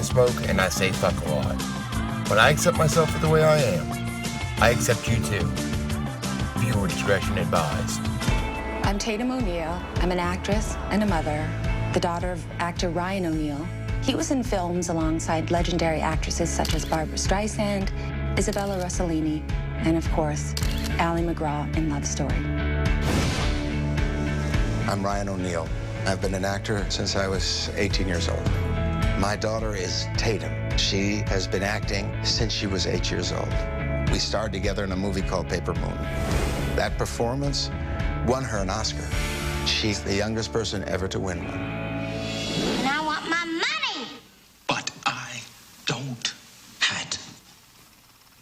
smoke and I say fuck a lot. But I accept myself for the way I am. I accept you too. Viewer discretion advised. I'm Tatum O'Neal. I'm an actress and a mother, the daughter of actor Ryan O'Neal. He was in films alongside legendary actresses such as Barbra Streisand, Isabella Rossellini, and of course, Ally McGraw in Love Story. I'm Ryan O'Neal. I've been an actor since I was 18 years old. My daughter is Tatum. She has been acting since she was 8 years old. We starred together in a movie called Paper Moon. That performance won her an Oscar. She's the youngest person ever to win one. And I want my money. But I don't have it.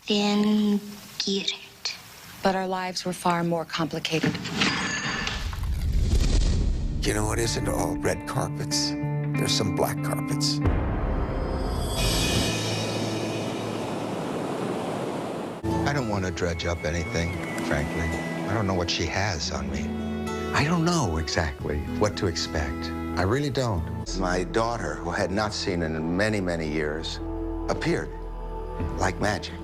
Then get it. But our lives were far more complicated. You know, it isn't all red carpets. There's some black carpets. I don't want to dredge up anything, frankly. I don't know what she has on me. I don't know exactly what to expect. I really don't. My daughter, who had not seen it in many, many years, appeared like magic.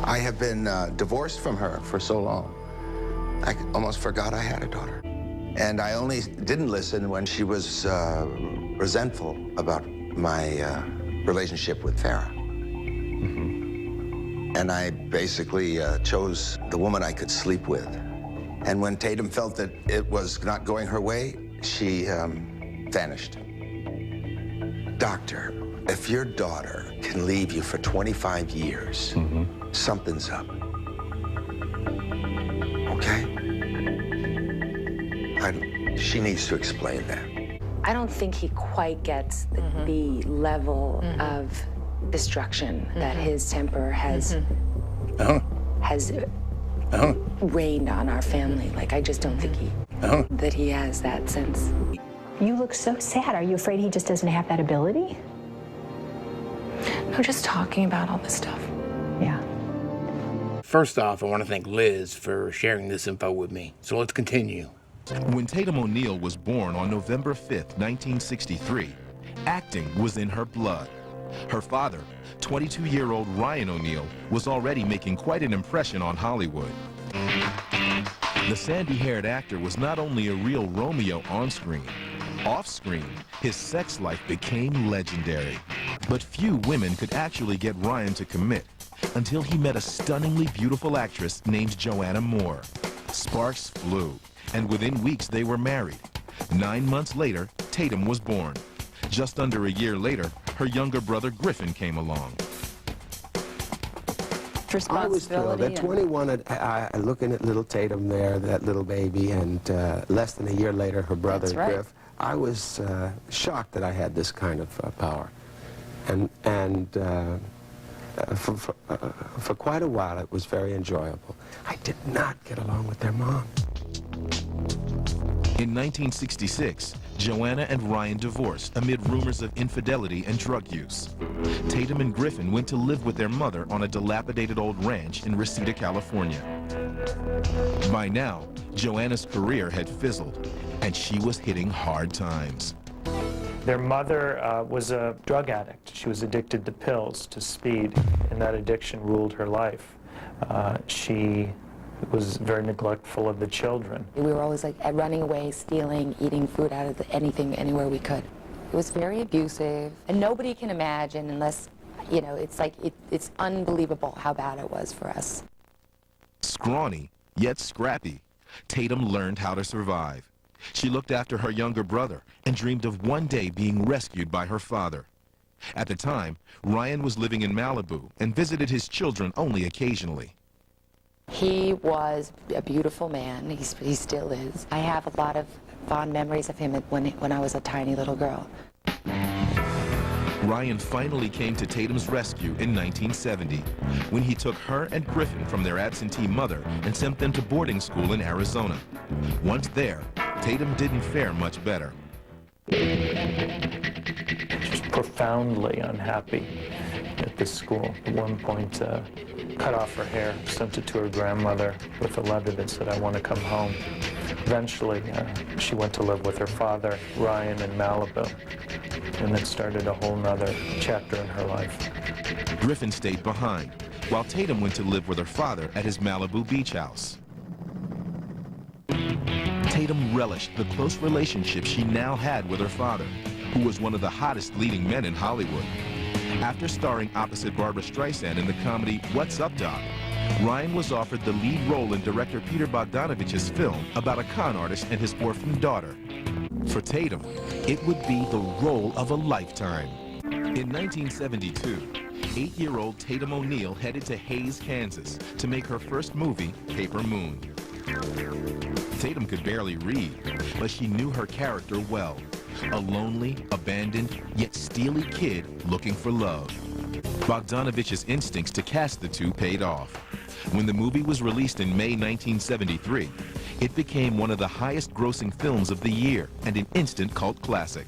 I have been divorced from her for so long, I almost forgot I had a daughter. And I only didn't listen when she was resentful about my relationship with Farrah. And I basically chose the woman I could sleep with. And when Tatum felt that it was not going her way, she vanished. Doctor, if your daughter can leave you for 25 years, something's up. Okay? She needs to explain that. I don't think he quite gets the level of destruction that his temper has rained on our family. Like, I just don't think that he has that sense. You look so sad. Are you afraid he just doesn't have that ability? No, just talking about all this stuff. Yeah. First off, I want to thank Liz for sharing this info with me. So let's continue. When Tatum O'Neal was born on November 5th, 1963, acting was in her blood. Her father, 22-year-old Ryan O'Neal, was already making quite an impression on Hollywood. The sandy-haired actor was not only a real Romeo on screen, off-screen, his sex life became legendary. But few women could actually get Ryan to commit until he met a stunningly beautiful actress named Joanna Moore. Sparks flew, and within weeks they were married. 9 months later, Tatum was born. Just under a year later, her younger brother Griffin came along. I was thrilled. At 21, looking at little Tatum there, that little baby, and less than a year later, her brother Griff, I was shocked that I had this kind of power. And for quite a while, it was very enjoyable. I did not get along with their mom. In 1966, Joanna and Ryan divorced amid rumors of infidelity and drug use. Tatum and Griffin went to live with their mother on a dilapidated old ranch in Reseda, California. By now, Joanna's career had fizzled, and she was hitting hard times. Their mother was a drug addict. She was addicted to pills, to speed, and that addiction ruled her life. She was very neglectful of the children. We were always like running away, stealing, eating food out of anything, anywhere we could. It was very abusive, and nobody can imagine unless, you know, it's like, it's unbelievable how bad it was for us. Scrawny, yet scrappy, Tatum learned how to survive. She looked after her younger brother and dreamed of one day being rescued by her father. At the time, Ryan was living in Malibu and visited his children only occasionally. He was a beautiful man. He still is. I have a lot of fond memories of him when I was a tiny little girl. Ryan finally came to Tatum's rescue in 1970, when he took her and Griffin from their absentee mother and sent them to boarding school in Arizona. Once there, Tatum didn't fare much better. Just profoundly unhappy at this school. At one point, cut off her hair, sent it to her grandmother with a letter that said, "I want to come home." Eventually, she went to live with her father, Ryan, in Malibu, and it started a whole nother chapter in her life. Griffin stayed behind, while Tatum went to live with her father at his Malibu beach house. Tatum relished the close relationship she now had with her father, who was one of the hottest leading men in Hollywood. After starring opposite Barbra Streisand in the comedy What's Up, Doc?, Ryan was offered the lead role in director Peter Bogdanovich's film about a con artist and his orphaned daughter. For Tatum, it would be the role of a lifetime. In 1972, 8-year-old Tatum O'Neal headed to Hays, Kansas to make her first movie, Paper Moon. Tatum could barely read, but she knew her character well. A lonely, abandoned, yet steely kid looking for love. Bogdanovich's instincts to cast the two paid off. When the movie was released in May 1973, it became one of the highest-grossing films of the year and an instant cult classic.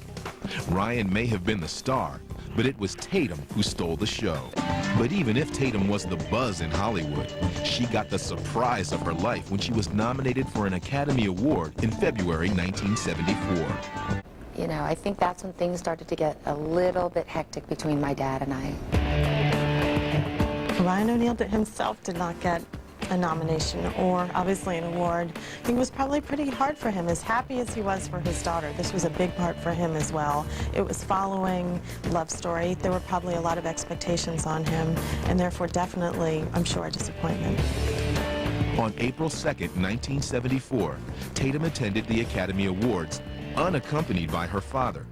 Ryan may have been the star, but it was Tatum who stole the show. But even if Tatum was the buzz in Hollywood, she got the surprise of her life when she was nominated for an Academy Award in February 1974. You know, I think that's when things started to get a little bit hectic between my dad and I. Ryan O'Neal himself did not get a nomination or obviously an award. I think it was probably pretty hard for him, as happy as he was for his daughter. This was a big part for him as well. It was following Love Story. There were probably a lot of expectations on him, and therefore definitely, I'm sure, a disappointment. On April 2nd, 1974, Tatum attended the Academy Awards, unaccompanied by her father.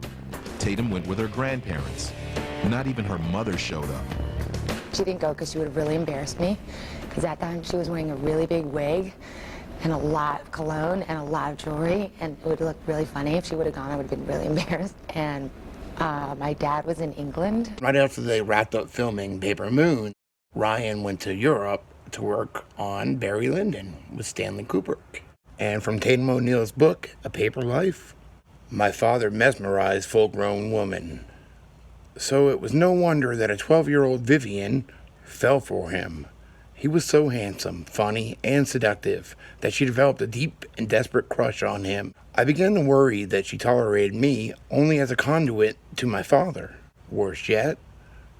Tatum went with her grandparents. Not even her mother showed up. She didn't go because she would have really embarrassed me, because that time she was wearing a really big wig and a lot of cologne and a lot of jewelry, and it would look really funny. If she would have gone, I would have been really embarrassed. And my dad was in England. Right after they wrapped up filming Paper Moon, Ryan went to Europe to work on Barry Lyndon with Stanley Kubrick. And from Tatum O'Neal's book, A Paper Life, my father mesmerized full-grown woman. So it was no wonder that a 12-year-old Vivian fell for him. He was so handsome, funny, and seductive that she developed a deep and desperate crush on him. I began to worry that she tolerated me only as a conduit to my father. Worse yet,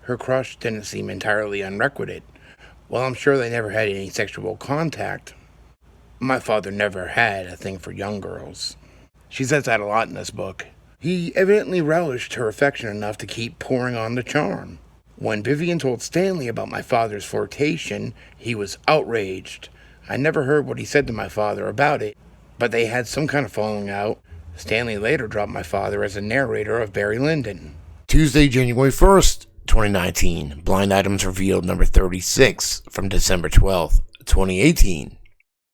her crush didn't seem entirely unrequited. While I'm sure they never had any sexual contact, my father never had a thing for young girls. She says that a lot in this book. He evidently relished her affection enough to keep pouring on the charm. When Vivian told Stanley about my father's flirtation, he was outraged. I never heard what he said to my father about it, but they had some kind of falling out. Stanley later dropped my father as a narrator of Barry Lyndon. Tuesday, January 1st, 2019. Blind Items Revealed number 36 from December 12th, 2018.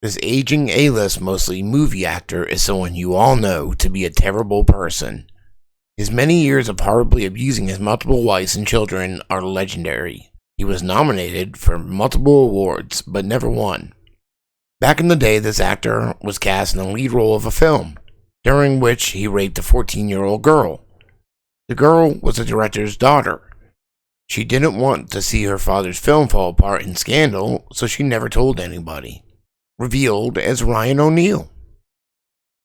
This aging A-list, mostly movie actor, is someone you all know to be a terrible person. His many years of horribly abusing his multiple wives and children are legendary. He was nominated for multiple awards, but never won. Back in the day, this actor was cast in the lead role of a film, during which he raped a 14-year-old girl. The girl was the director's daughter. She didn't want to see her father's film fall apart in scandal, so she never told anybody. Revealed as Ryan O'Neal.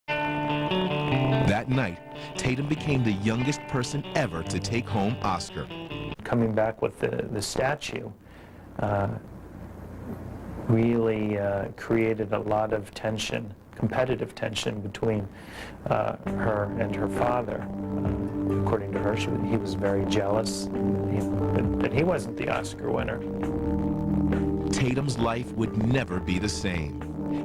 That night, Tatum became the youngest person ever to take home Oscar. Coming back with the statue really created a lot of tension, competitive tension between her and her father. According to her, he was very jealous that he wasn't the Oscar winner. Tatum's life would never be the same.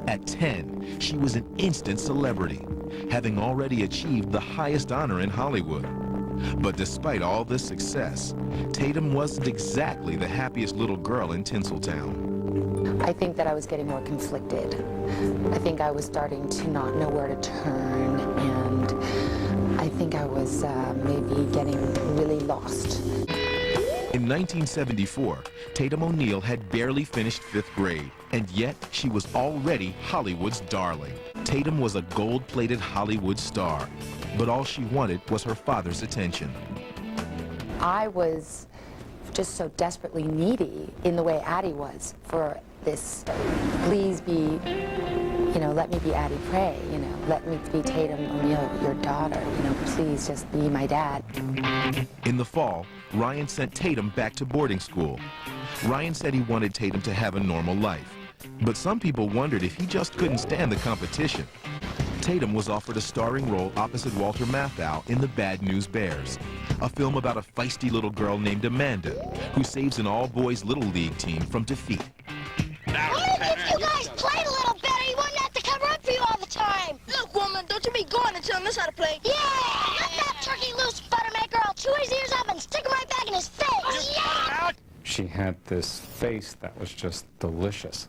At 10, she was an instant celebrity, having already achieved the highest honor in Hollywood. But despite all this success, Tatum wasn't exactly the happiest little girl in Tinseltown. I think that I was getting more conflicted. I think I was starting to not know where to turn, and I think I was maybe getting really lost. In 1974, Tatum O'Neal had barely finished 5th grade, and yet she was already Hollywood's darling. Tatum was a gold-plated Hollywood star, but all she wanted was her father's attention. I was just so desperately needy in the way Addie was for this, please be, you know, let me be Addie Pray, you know, let me be Tatum O'Neal, your daughter, you know, please just be my dad. In the fall, Ryan sent Tatum back to boarding school. Ryan said he wanted Tatum to have a normal life, but some people wondered if he just couldn't stand the competition. Tatum was offered a starring role opposite Walter Matthau in The Bad News Bears, a film about a feisty little girl named Amanda who saves an all-boys Little League team from defeat. If you guys played a little better, you wouldn't have to cover up for you all the time. Look, woman, don't you be going until I know how to play. Yeah! Let that turkey loose, Buttermaker. I'll chew his ears off and stick him right back in his face. Yeah! She had this face that was just delicious.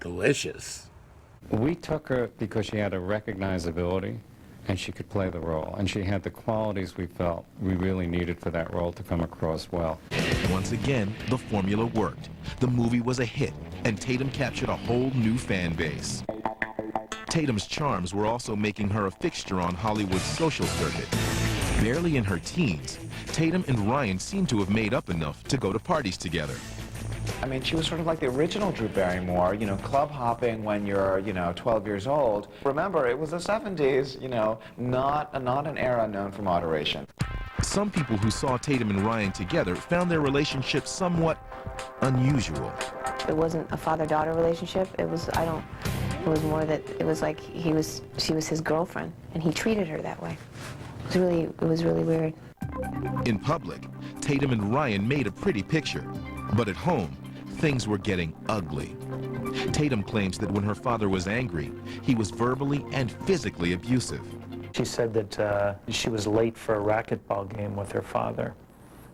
Delicious. We took her because she had a recognizability and she could play the role. And she had the qualities we felt we really needed for that role to come across well. Once again, the formula worked. The movie was a hit, and Tatum captured a whole new fan base. Tatum's charms were also making her a fixture on Hollywood's social circuit. Barely in her teens, Tatum and Ryan seemed to have made up enough to go to parties together. I mean, she was sort of like the original Drew Barrymore, you know, club hopping when you're, 12 years old. Remember, it was the 70s, not an era known for moderation. Some people who saw Tatum and Ryan together found their relationship somewhat unusual. It wasn't a father-daughter relationship. It was more that it was like she was his girlfriend, and he treated her that way. It was really weird. In public, Tatum and Ryan made a pretty picture, but at home, things were getting ugly. Tatum claims that when her father was angry, he was verbally and physically abusive. She said that she was late for a racquetball game with her father.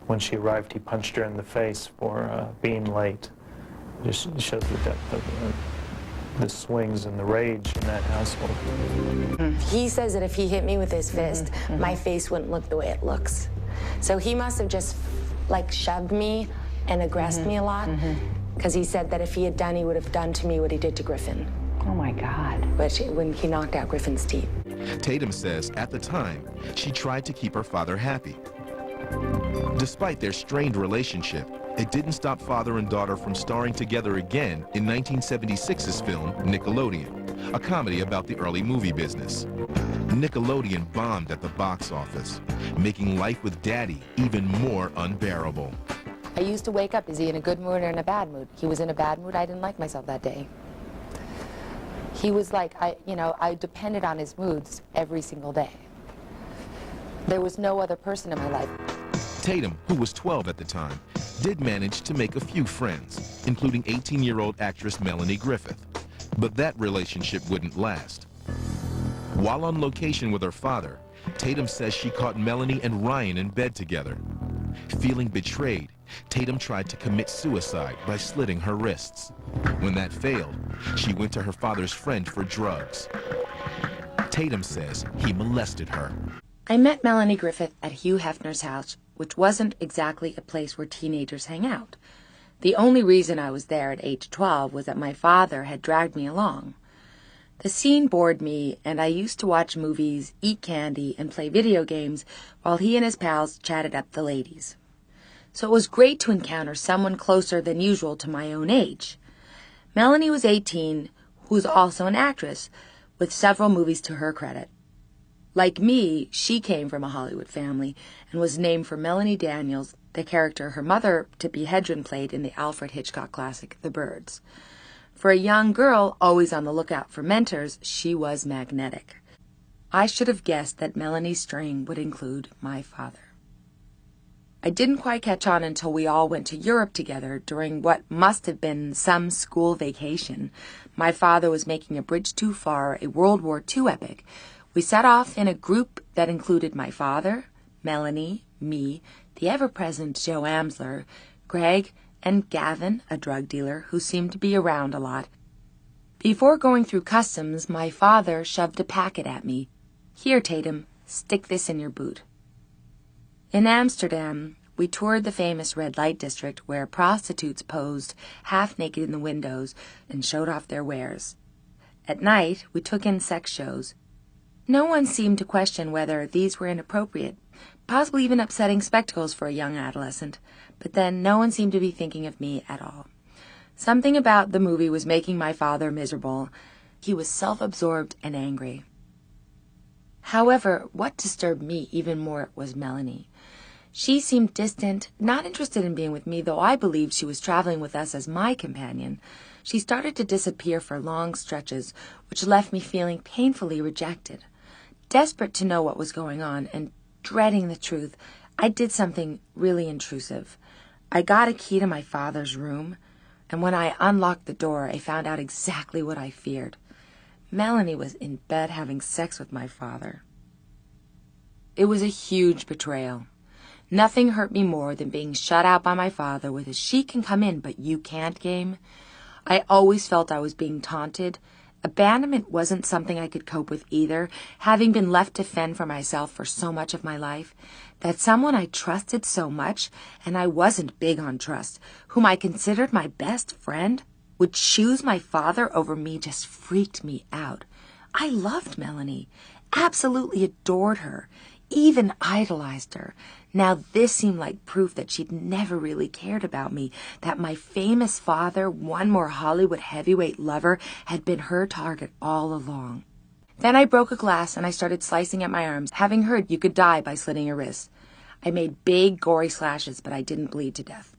When she arrived, he punched her in the face for being late. Just shows the depth of the swings and the rage in that household. He says that if he hit me with his fist, my face wouldn't look the way it looks. So he must have just like shoved me and aggressed me a lot, because he said that if he had done, he would have done to me what he did to Griffin. Oh my God. When he knocked out Griffin's teeth. Tatum says at the time, she tried to keep her father happy. Despite their strained relationship, it didn't stop father and daughter from starring together again in 1976's film Nickelodeon, a comedy about the early movie business. Nickelodeon bombed at the box office, making life with Daddy even more unbearable. I used to wake up, is he in a good mood or in a bad mood? He was in a bad mood, I didn't like myself that day. He was like, I depended on his moods every single day. There was no other person in my life. Tatum, who was 12 at the time, did manage to make a few friends, including 18-year-old actress Melanie Griffith. But that relationship wouldn't last. While on location with her father, Tatum says she caught Melanie and Ryan in bed together. Feeling betrayed, Tatum tried to commit suicide by slitting her wrists. When that failed, she went to her father's friend for drugs. Tatum says he molested her. I met Melanie Griffith at Hugh Hefner's house, which wasn't exactly a place where teenagers hang out. The only reason I was there at age 12 was that my father had dragged me along. The scene bored me, and I used to watch movies, eat candy, and play video games while he and his pals chatted up the ladies. So it was great to encounter someone closer than usual to my own age. Melanie was 18, who was also an actress, with several movies to her credit. Like me, she came from a Hollywood family and was named for Melanie Daniels, the character her mother, Tippi Hedren, played in the Alfred Hitchcock classic, The Birds. For a young girl always on the lookout for mentors, she was magnetic. I should have guessed that Melanie's string would include my father. I didn't quite catch on until we all went to Europe together during what must have been some school vacation. My father was making A Bridge Too Far, a World War II epic. We set off in a group that included my father, Melanie, me, the ever-present Joe Amsler, Greg, and Gavin, a drug dealer who seemed to be around a lot. Before going through customs, my father shoved a packet at me. Here, Tatum, stick this in your boot. In Amsterdam, we toured the famous red light district where prostitutes posed half-naked in the windows and showed off their wares. At night, we took in sex shows. No one seemed to question whether these were inappropriate, possibly even upsetting spectacles for a young adolescent, but then no one seemed to be thinking of me at all. Something about the movie was making my father miserable, He was self-absorbed and angry. However, what disturbed me even more was Melanie. She seemed distant, not interested in being with me, though I believed she was traveling with us as my companion. She started to disappear for long stretches, which left me feeling painfully rejected. Desperate to know what was going on and dreading the truth, I did something really intrusive. I got a key to my father's room, and when I unlocked the door, I found out exactly what I feared. Melanie was in bed having sex with my father. It was a huge betrayal. Nothing hurt me more than being shut out by my father with a "she can come in, but you can't" game. I always felt I was being taunted. Abandonment wasn't something I could cope with either, having been left to fend for myself for so much of my life. That someone I trusted so much, and I wasn't big on trust, whom I considered my best friend, would choose my father over me just freaked me out. I loved Melanie, absolutely adored her, even idolized her. Now this seemed like proof that she'd never really cared about me, that my famous father, one more Hollywood heavyweight lover, had been her target all along. Then I broke a glass and I started slicing at my arms, having heard you could die by slitting your wrists. I made big, gory slashes, but I didn't bleed to death.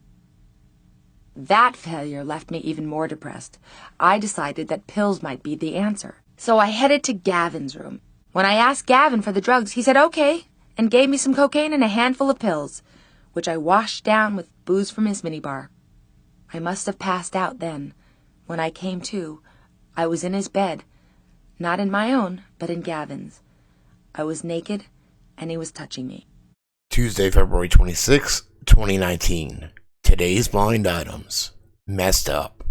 That failure left me even more depressed. I decided that pills might be the answer. So I headed to Gavin's room. When I asked Gavin for the drugs, he said okay, and gave me some cocaine and a handful of pills, which I washed down with booze from his minibar. I must have passed out then. When I came to, I was in his bed, not in my own, but in Gavin's. I was naked, and he was touching me. Tuesday, February 26, 2019. Today's blind items. Messed up.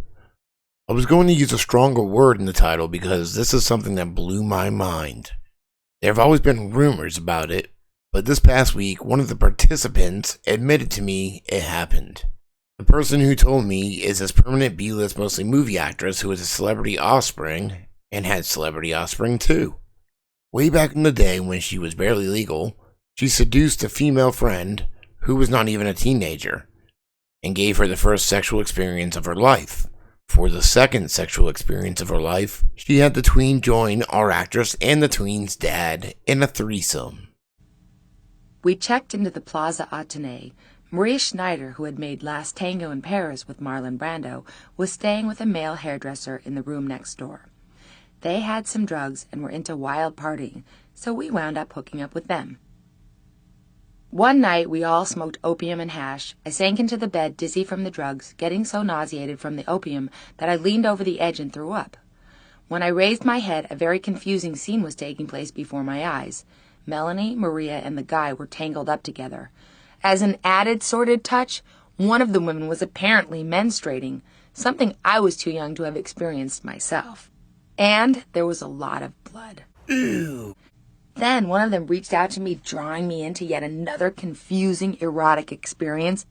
I was going to use a stronger word in the title because this is something that blew my mind. There have always been rumors about it, but this past week, one of the participants admitted to me it happened. The person who told me is this permanent B-list, mostly movie actress who is a celebrity offspring and had celebrity offspring too. Way back in the day when she was barely legal, she seduced a female friend who was not even a teenager and gave her the first sexual experience of her life. For the second sexual experience of her life, she had the tween join our actress and the tween's dad in a threesome. We checked into the Plaza Athénée. Maria Schneider, who had made Last Tango in Paris with Marlon Brando, was staying with a male hairdresser in the room next door. They had some drugs and were into wild partying, so we wound up hooking up with them. One night, we all smoked opium and hash. I sank into the bed, dizzy from the drugs, getting so nauseated from the opium that I leaned over the edge and threw up. When I raised my head, a very confusing scene was taking place before my eyes. Melanie, Maria, and the guy were tangled up together. As an added sordid touch, one of the women was apparently menstruating, something I was too young to have experienced myself. And there was a lot of blood. Ew. Then one of them reached out to me, drawing me into yet another confusing, erotic experience.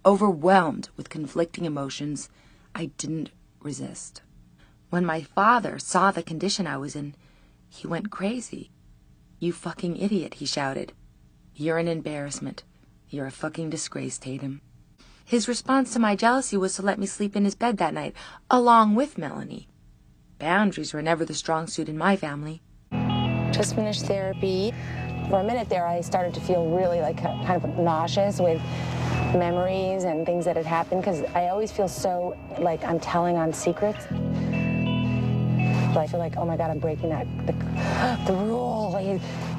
Overwhelmed with conflicting emotions, I didn't resist. When my father saw the condition I was in, he went crazy. "You fucking idiot," he shouted. "You're an embarrassment. You're a fucking disgrace, Tatum." His response to my jealousy was to let me sleep in his bed that night, along with Melanie. Boundaries were never the strong suit in my family. Just finished therapy. For a minute there, I started to feel really kind of nauseous with memories and things that had happened, because I always feel so like I'm telling on secrets. But I feel like, oh my God, I'm breaking the rule.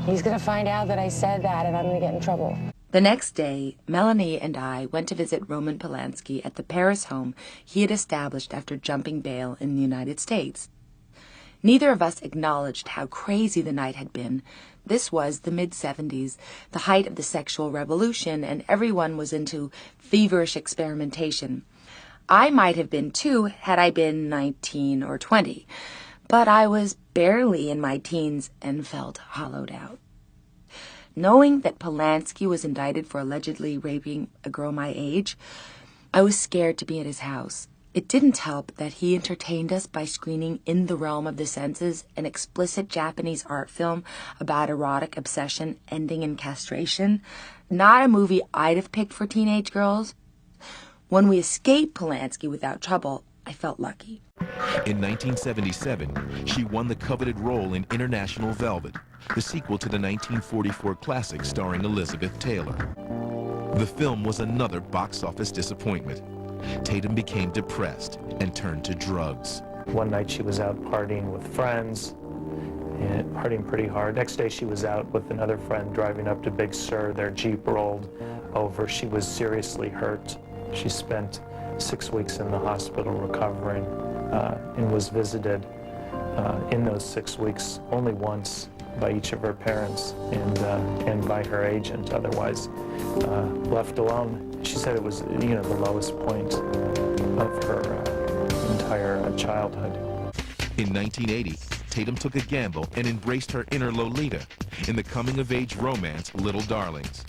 He's going to find out that I said that and I'm going to get in trouble. The next day, Melanie and I went to visit Roman Polanski at the Paris home he had established after jumping bail in the United States. Neither of us acknowledged how crazy the night had been. This was the mid-70s, the height of the sexual revolution, and everyone was into feverish experimentation. I might have been too had I been 19 or 20, but I was barely in my teens and felt hollowed out. Knowing that Polanski was indicted for allegedly raping a girl my age, I was scared to be at his house. It didn't help that he entertained us by screening In the Realm of the Senses, an explicit Japanese art film about erotic obsession ending in castration. Not a movie I'd have picked for teenage girls. When we escaped Polanski without trouble, I felt lucky. In 1977, she won the coveted role in International Velvet, the sequel to the 1944 classic starring Elizabeth Taylor. The film was another box office disappointment. Tatum became depressed and turned to drugs. One night she was out partying with friends, and partying pretty hard. Next day she was out with another friend driving up to Big Sur. Their Jeep rolled over. She was seriously hurt. She spent 6 weeks in the hospital recovering and was visited in those 6 weeks only once by each of her parents and by her agent. Otherwise, left alone. She said it was, the lowest point of her entire childhood. In 1980, Tatum took a gamble and embraced her inner Lolita in the coming-of-age romance Little Darlings.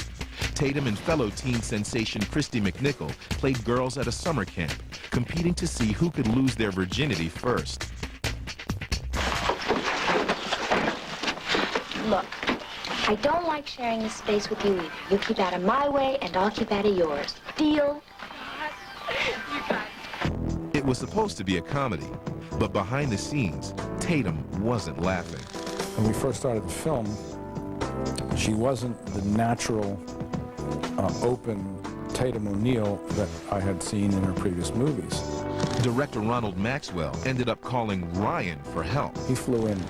Tatum and fellow teen sensation Christy McNichol played girls at a summer camp, competing to see who could lose their virginity first. Look, I don't like sharing this space with you either. You keep out of my way, and I'll keep out of yours. Deal? It was supposed to be a comedy, but behind the scenes, Tatum wasn't laughing. When we first started the film, she wasn't the natural, open Tatum O'Neal that I had seen in her previous movies. Director Ronald Maxwell ended up calling Ryan for help. He flew in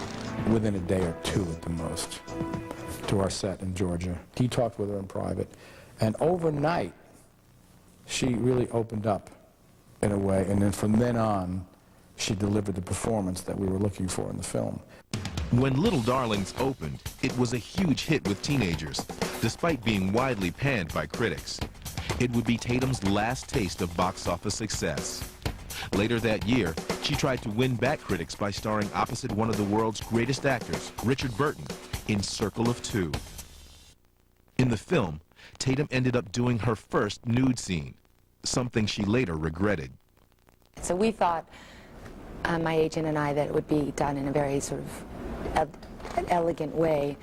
within a day or two at the most to our set in Georgia. He talked with her in private, and overnight, she really opened up in a way, and then from then on, she delivered the performance that we were looking for in the film. When Little Darlings opened, it was a huge hit with teenagers, despite being widely panned by critics. It would be Tatum's last taste of box office success. Later that year, she tried to win back critics by starring opposite one of the world's greatest actors, Richard Burton, in Circle of Two. In the film, Tatum ended up doing her first nude scene, something she later regretted. So we thought, my agent and I, that it would be done in a very sort of elegant way.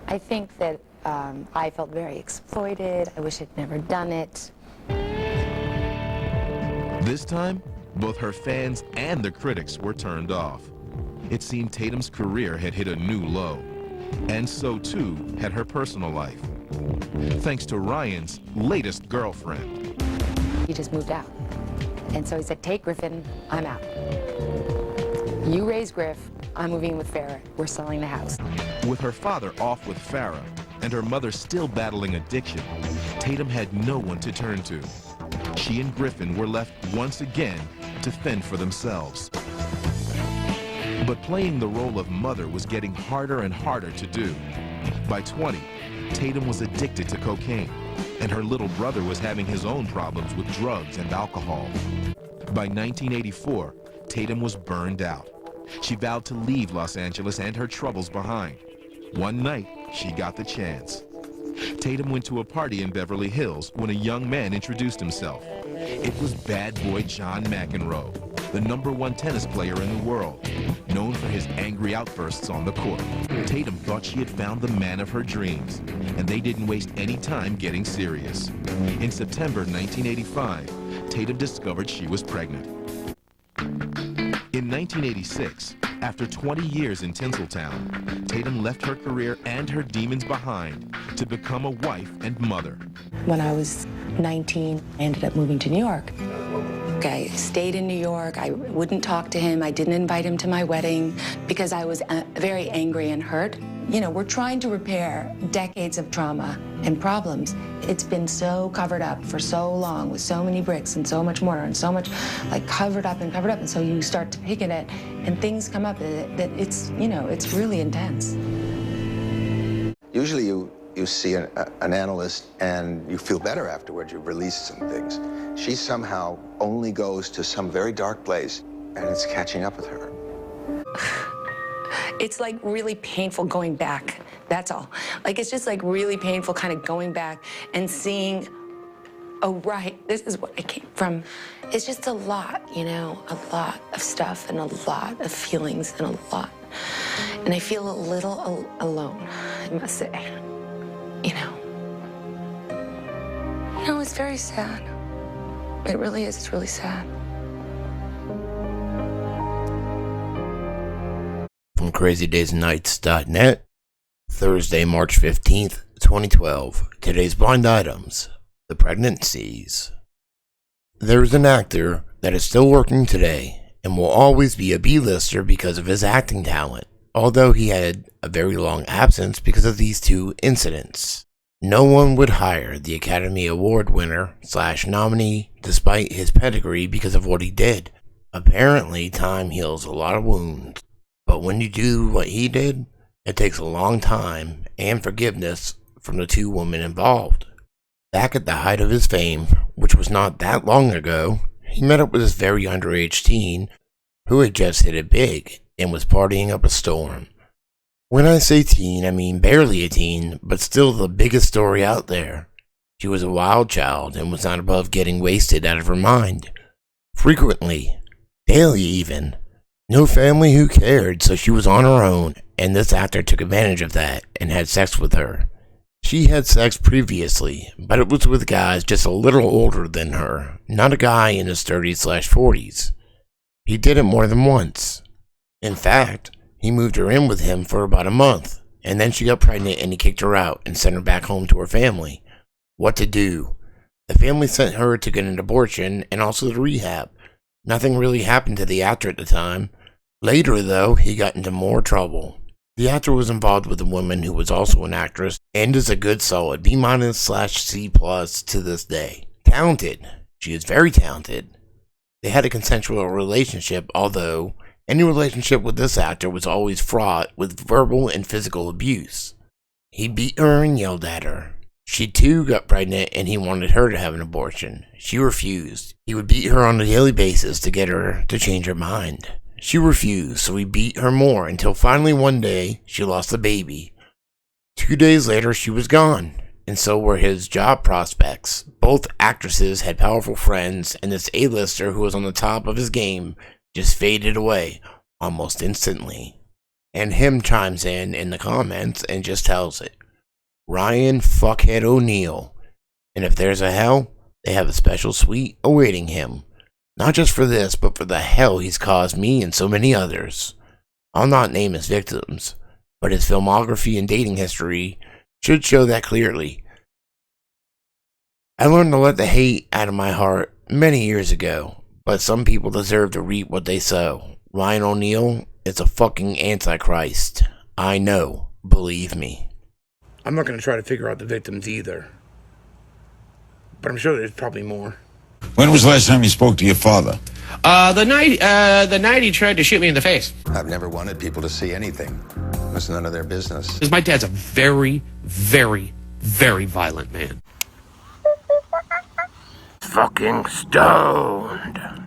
I think that I felt very exploited. I wish I'd never done it. This time, both her fans and the critics were turned off. It seemed Tatum's career had hit a new low, and so too had her personal life. Thanks to Ryan's latest girlfriend. He just moved out. And so he said, take Griffin, I'm out. You raise Griff, I'm moving in with Farrah. We're selling the house. With her father off with Farrah and her mother still battling addiction, Tatum had no one to turn to. She and Griffin were left once again to fend for themselves. But playing the role of mother was getting harder and harder to do. By 20, Tatum was addicted to cocaine, and her little brother was having his own problems with drugs and alcohol. By 1984, Tatum was burned out. She vowed to leave Los Angeles and her troubles behind. One night, she got the chance. Tatum went to a party in Beverly Hills when a young man introduced himself. It was bad boy John McEnroe, the #1 tennis player in the world, known for his angry outbursts on the court. Tatum thought she had found the man of her dreams, and they didn't waste any time getting serious. In September 1985, Tatum discovered she was pregnant. In 1986, after 20 years in Tinseltown, Tatum left her career and her demons behind to become a wife and mother. When I was 19, I ended up moving to New York. I stayed in New York. I wouldn't talk to him. I didn't invite him to my wedding because I was very angry and hurt. You know, we're trying to repair decades of trauma and problems. It's been so covered up for so long with so many bricks and so much mortar and so much like covered up. And so you start to pick at it and things come up that it's, you know, it's really intense. Usually you see an analyst and you feel better afterwards. You've released some things. She somehow only goes to some very dark place and it's catching up with her. It's like really painful going back, that's all. Like it's just like really painful kind of going back and seeing, oh right, this is what I came from. It's just a lot, you know, a lot of stuff and a lot of feelings and a lot. And I feel a little alone, I must say, you know. No, it's very sad. It really is, it's really sad. from crazydaysandnights.net. Thursday, March 15th, 2012. Today's blind items: the pregnancies. There's an actor that is still working today and will always be a B-lister because of his acting talent, although he had a very long absence because of these two incidents. No one would hire the Academy Award winner / nominee despite his pedigree because of what he did. Apparently, time heals a lot of wounds, but when you do what he did, it takes a long time and forgiveness from the two women involved. Back at the height of his fame, which was not that long ago, he met up with this very underage teen who had just hit it big and was partying up a storm. When I say teen, I mean barely a teen, but still the biggest story out there. She was a wild child and was not above getting wasted out of her mind. Frequently. Daily even. No family who cared, so she was on her own, and this actor took advantage of that and had sex with her. She had sex previously, but it was with guys just a little older than her, not a guy in his 30s/40s. He did it more than once. In fact, he moved her in with him for about a month, and then she got pregnant and he kicked her out and sent her back home to her family. What to do? The family sent her to get an abortion and also to rehab. Nothing really happened to the actor at the time. Later, though, he got into more trouble. The actor was involved with a woman who was also an actress and is a good solid B-/C+ to this day. Talented. She is very talented. They had a consensual relationship, although any relationship with this actor was always fraught with verbal and physical abuse. He beat her and yelled at her. She too got pregnant and he wanted her to have an abortion. She refused. He would beat her on a daily basis to get her to change her mind. She refused, so he beat her more until finally one day she lost the baby. 2 days later she was gone, and so were his job prospects. Both actresses had powerful friends, and this A-lister who was on the top of his game just faded away almost instantly. And him chimes in the comments and just tells it. Ryan fuckhead O'Neal. And if there's a hell, they have a special suite awaiting him. Not just for this, but for the hell he's caused me and so many others. I'll not name his victims, but his filmography and dating history should show that clearly. I learned to let the hate out of my heart many years ago, but some people deserve to reap what they sow. Ryan O'Neal is a fucking antichrist. I know, believe me. I'm not going to try to figure out the victims either, but I'm sure there's probably more. When was the last time you spoke to your father? The night he tried to shoot me in the face. I've never wanted people to see anything. It's none of their business. Because my dad's a very, very, very violent man. Fucking stoned.